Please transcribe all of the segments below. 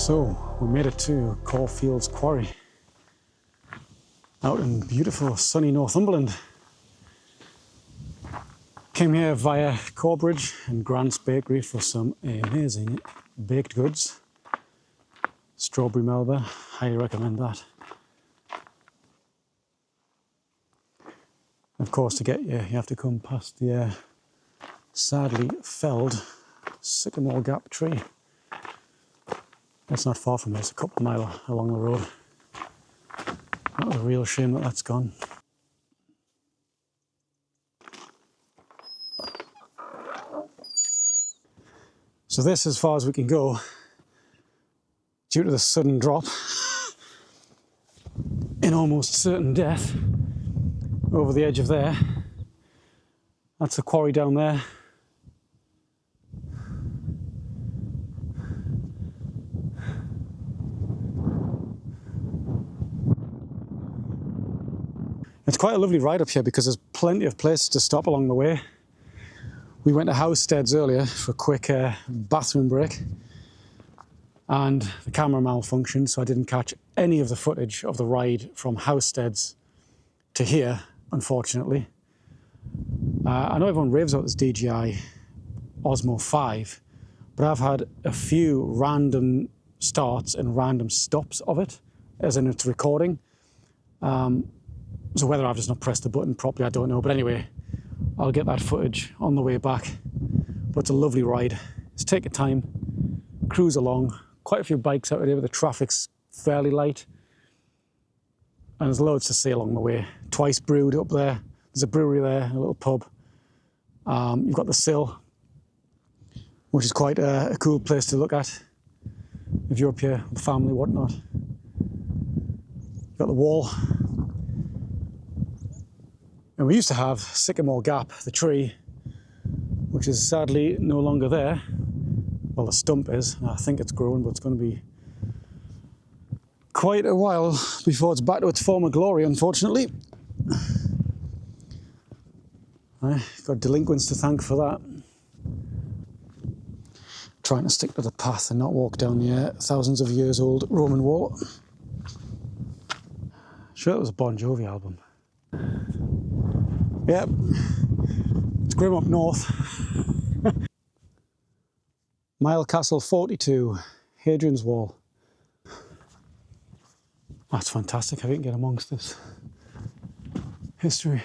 So we made it to Cawfield Quarry out in beautiful sunny Northumberland. Came here via Corbridge and Grant's Bakery for some amazing baked goods. Strawberry Melba, highly recommend that. Of course, to get here, you have to come past the sadly felled sycamore gap tree. That's not far from here, it's a couple of miles along the road. That was a real shame that that's gone. So this is as far as we can go due to the sudden drop in almost certain death over the edge of there. That's the quarry down there. It's quite a lovely ride up here because there's plenty of places to stop along the way. We went to Housteads earlier for a quick bathroom break and the camera malfunctioned, so I didn't catch any of the footage of the ride from Housteads to here, unfortunately. I know everyone raves about this DJI Osmo 5, but I've had a few random starts and random stops of it, as in its recording. So whether I've just not pressed the button properly, I don't know. But anyway, I'll get that footage on the way back. But it's a lovely ride. Just take your time, cruise along. Quite a few bikes out here, but the traffic's fairly light. And there's loads to see along the way. Twice Brewed up there. There's a brewery there, a little pub. You've got the Sill, which is quite a cool place to look at if you're up here with family, whatnot. You've got the Wall. And we used to have Sycamore Gap, the tree, which is sadly no longer there. Well, the stump is. I think it's grown, but it's going to be quite a while before it's back to its former glory, unfortunately. Got delinquents to thank for that. Trying to stick to the path and not walk down the thousands of years old Roman wall. Sure, it was a Bon Jovi album. Yep, it's grim up north. Mile Castle 42, Hadrians Wall. That's fantastic, how you can get amongst this history.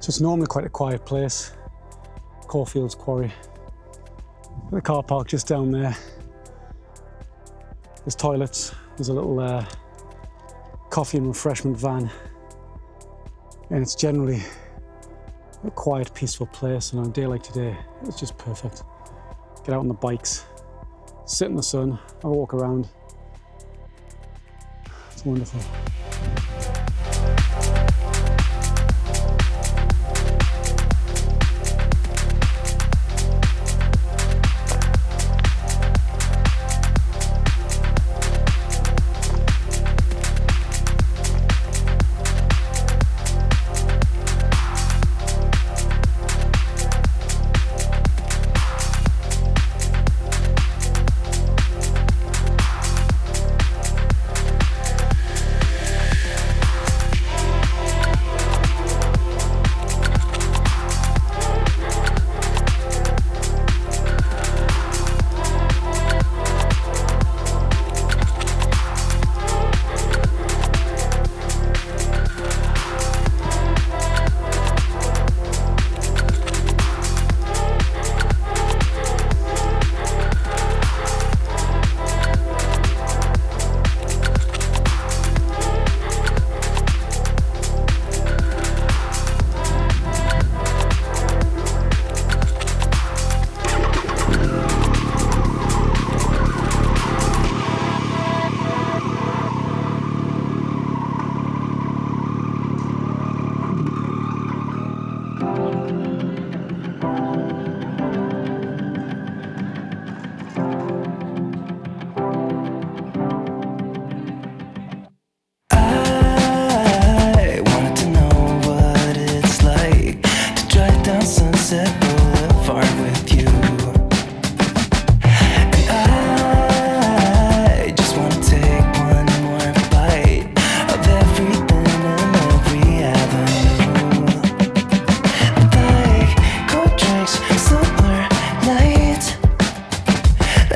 So it's normally quite a quiet place, Cawfield Quarry. The car park just down there. There's toilets, there's a little coffee and refreshment van. And it's generally a quiet, peaceful place, and on a day like today, it's just perfect. Get out on the bikes, sit in the sun, have a walk around. It's wonderful.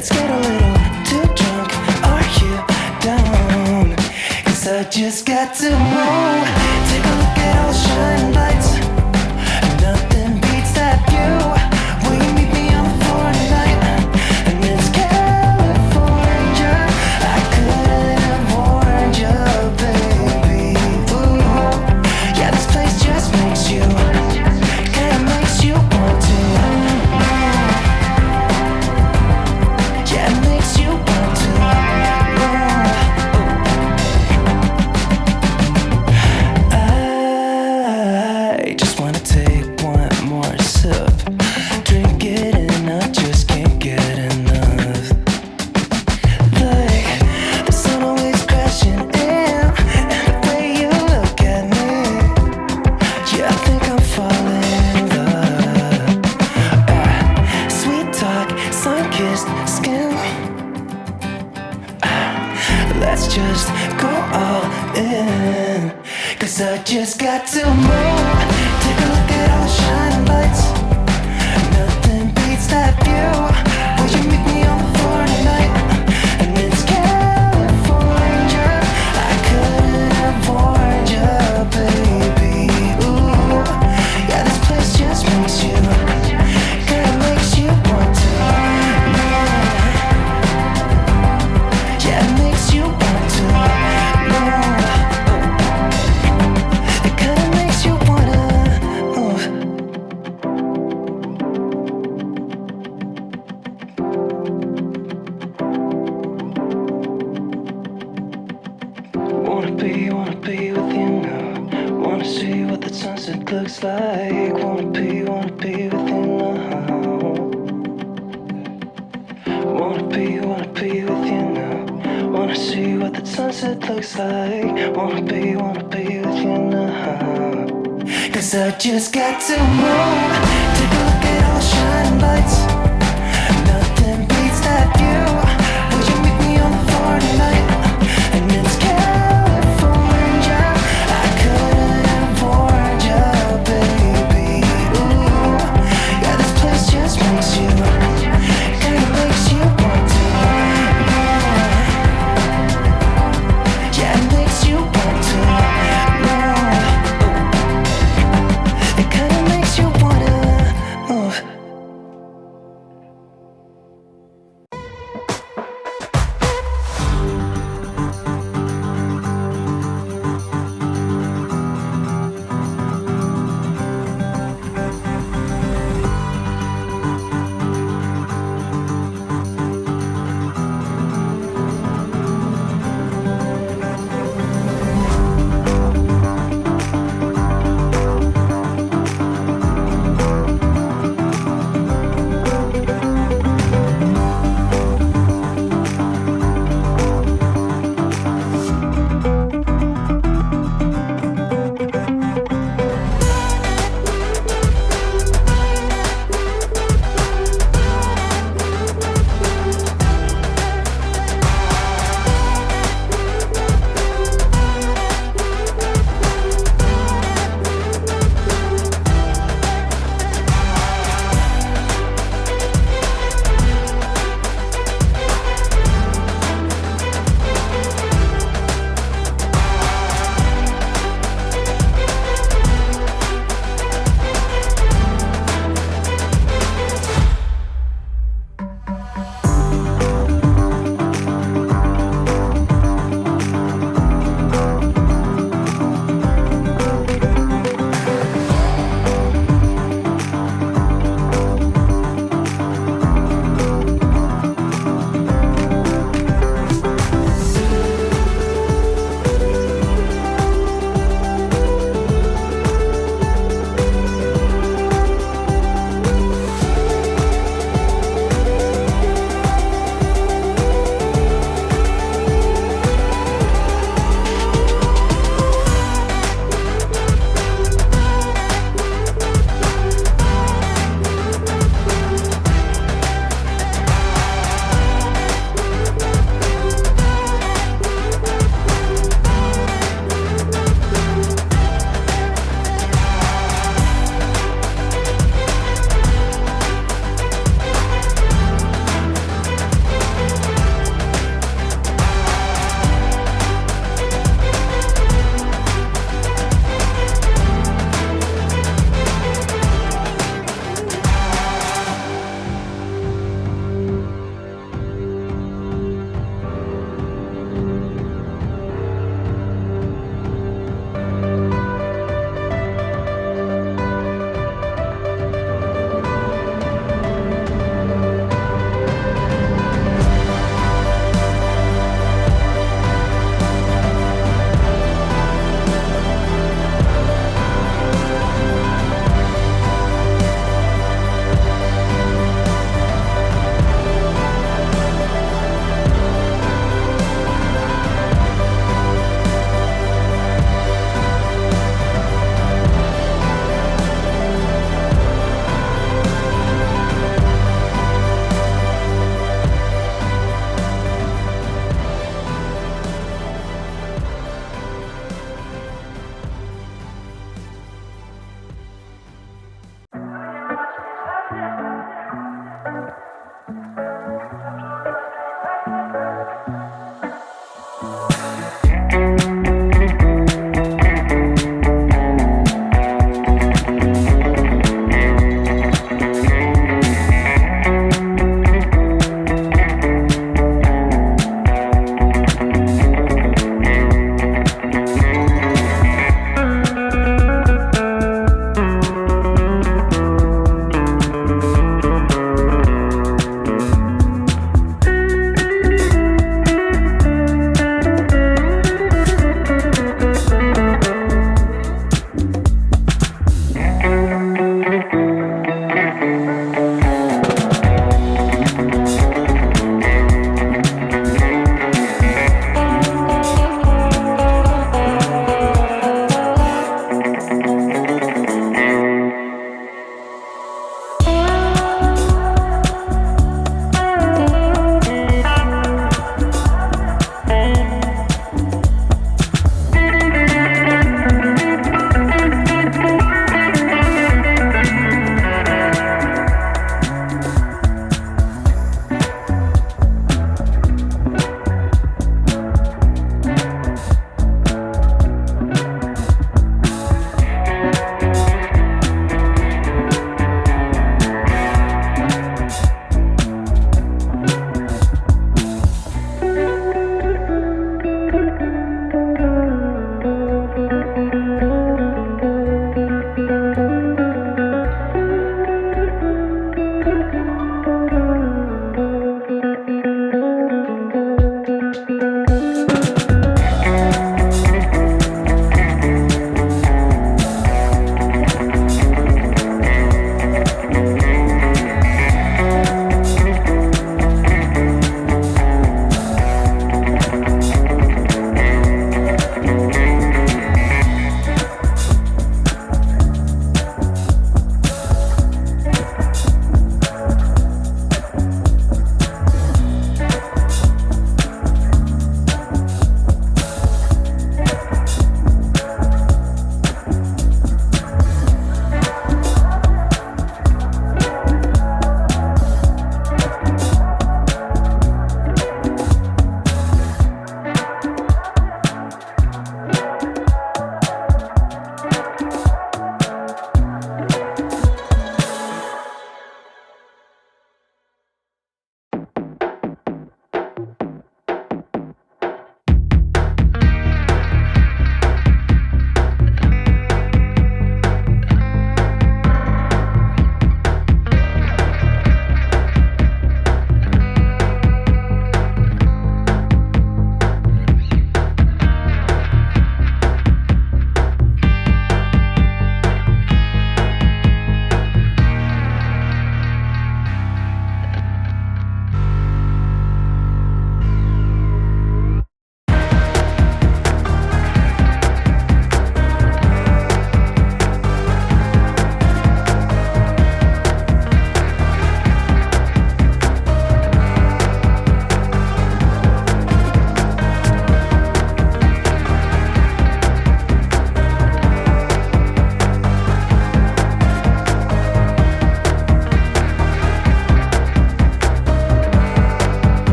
Let's get a little too drunk. Are you down? 'Cause I just got to move. Take a look at all the shining lights. Nothing beats that view. Will you meet me on the floor tonight? And it's California. I couldn't have warned you, baby. Ooh. Yeah, this place just makes you, kinda makes you want to. Yeah, it makes you want to. I just wanna take one more sip. Drink it and I just can't get enough. Like the sun always crashing in, and the way you look at me, yeah, I think I'm falling in love. Sweet talk, sun-kissed skin. Let's just go all in. 'Cause I just got to move. Take a look at all the shining lights. Nothing beats that view. Will you meet me on the floor tonight? And it's California. I couldn't have warned you, baby. Ooh, yeah, this place just makes you, kinda makes you want to. Yeah, it makes you want to. It kinda makes you wanna. Wanna be with you now. Wanna see what the sunset looks like. Wanna be with you now. Wanna be with you now. Wanna see what the sunset looks like. Wanna be with you now. 'Cause I just got to move. Take a look at all the shining lights.